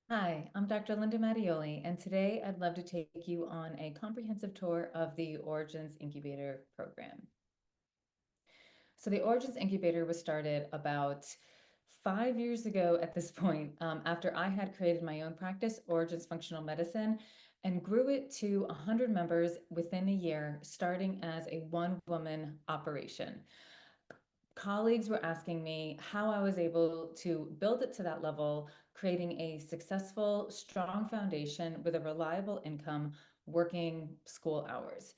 Hi, I'm Dr. Linda Mattioli, and today I'd love to take you on a comprehensive tour of the Origins Incubator program. So, the Origins Incubator was started about 5 years ago at this point, after I had created my own practice, Origins Functional Medicine, and grew it to 100 members within a year, starting as a one-woman operation. Colleagues were asking me how I was able to build it to that level, creating a successful, strong foundation with a reliable income, working school hours.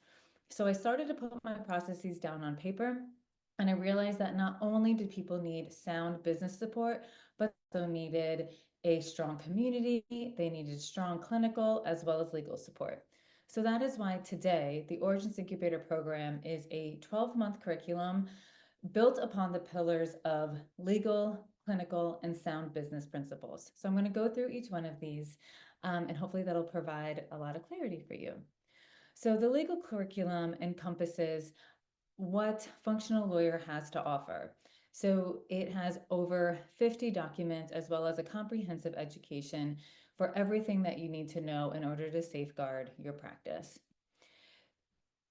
So I started to put my processes down on paper, and I realized that not only did people need sound business support, but also needed a strong community, they needed strong clinical as well as legal support. So that is why today the Origins Incubator program is a 12-month curriculum built upon the pillars of legal, clinical, and sound business principles. So I'm going to go through each one of these, and hopefully that'll provide a lot of clarity for you. So the legal curriculum encompasses what functional lawyer has to offer. So it has over 50 documents as well as a comprehensive education for everything that you need to know in order to safeguard your practice.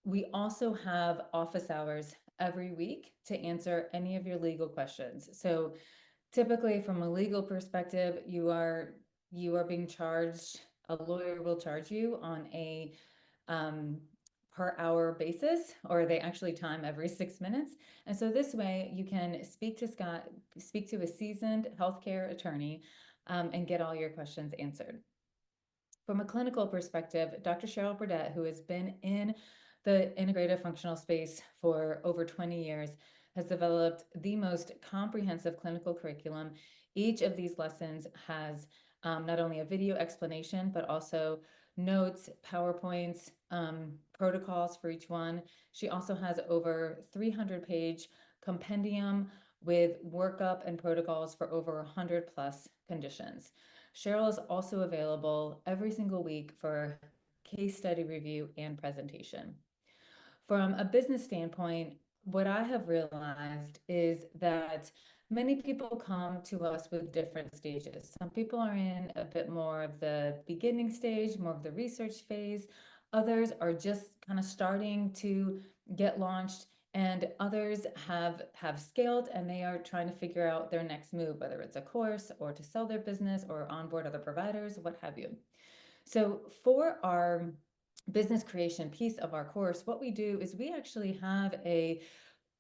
We also have office hours every week to answer any of your legal questions. So typically from a legal perspective, you are being charged, a lawyer will charge you on a um, per hour basis, or they actually time every 6 minutes. And so this way you can speak to a seasoned healthcare attorney, and get all your questions answered. From a clinical perspective, Dr. Cheryl Burdett, who has been in the integrative functional space for over 20 years, has developed the most comprehensive clinical curriculum. Each of these lessons has not only a video explanation, but also notes, PowerPoints, protocols for each one. She also has over 300-page compendium with workup and protocols for over 100 plus conditions. Cheryl is also available every single week for case study review and presentation. From a business standpoint, what I have realized is that many people come to us with different stages. Some people are in a bit more of the beginning stage, more of the research phase. Others are just kind of starting to get launched, and others have scaled and they are trying to figure out their next move, whether it's a course or to sell their business or onboard other providers, what have you. So for our business creation piece of our course, what we do is we actually have a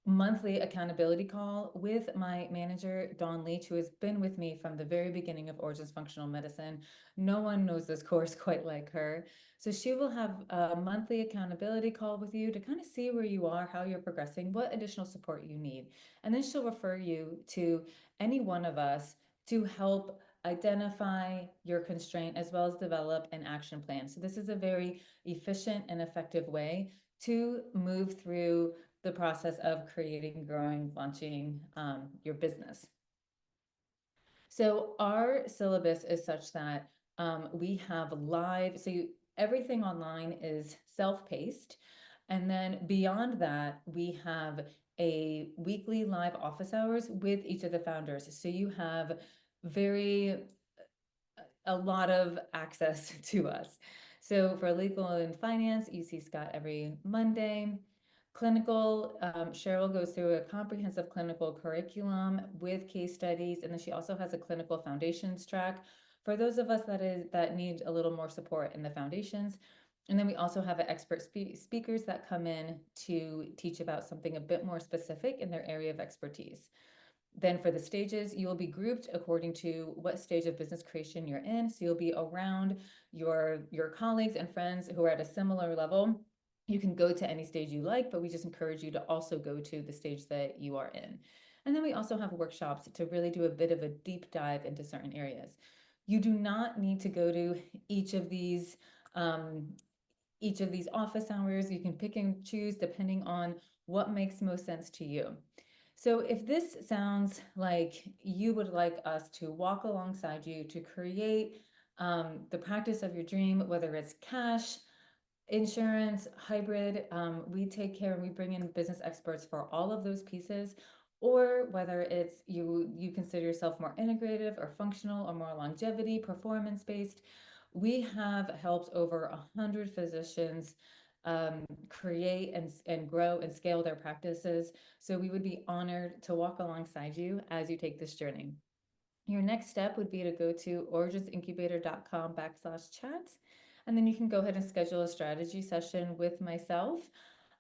monthly accountability call with my manager, Dawn Leach, who has been with me from the very beginning of Origins Functional Medicine. No one knows this course quite like her. So she will have a monthly accountability call with you to kind of see where you are, how you're progressing, what additional support you need. And then she'll refer you to any one of us to help identify your constraint as well as develop an action plan. So this is a very efficient and effective way to move through the process of creating, growing, launching your business. So our syllabus is such that we have live, everything online is self-paced. And then beyond that, we have a weekly live office hours with each of the founders. So you have very a lot of access to us. So for legal and finance, you see Scott every Monday. Clinical, Cheryl goes through a comprehensive clinical curriculum with case studies, and then she also has a clinical foundations track for those of us that need a little more support in the foundations. And then we also have expert speakers that come in to teach about something a bit more specific in their area of expertise. Then for the stages, you will be grouped according to what stage of business creation you're in. So you'll be around your colleagues and friends who are at a similar level. You can go to any stage you like, but we just encourage you to also go to the stage that you are in. And then we also have workshops to really do a bit of a deep dive into certain areas. You do not need to go to each of these um, each of these office hours. You can pick and choose depending on what makes most sense to you. So if this sounds like you would like us to walk alongside you to create the practice of your dream, whether it's cash, insurance, hybrid, we take care and we bring in business experts for all of those pieces. or whether it's you consider yourself more integrative or functional or more longevity, performance based. We have helped over 100 physicians create and grow and scale their practices. So we would be honored to walk alongside you as you take this journey. Your next step would be to go to originsincubator.com/chat. And then you can go ahead and schedule a strategy session with myself.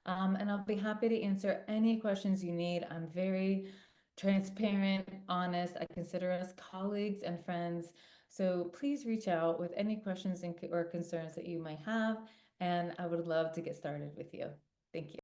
And I'll be happy to answer any questions you need. I'm very transparent, honest. I consider us colleagues and friends. So please reach out with any questions or concerns that you might have. And I would love to get started with you. Thank you.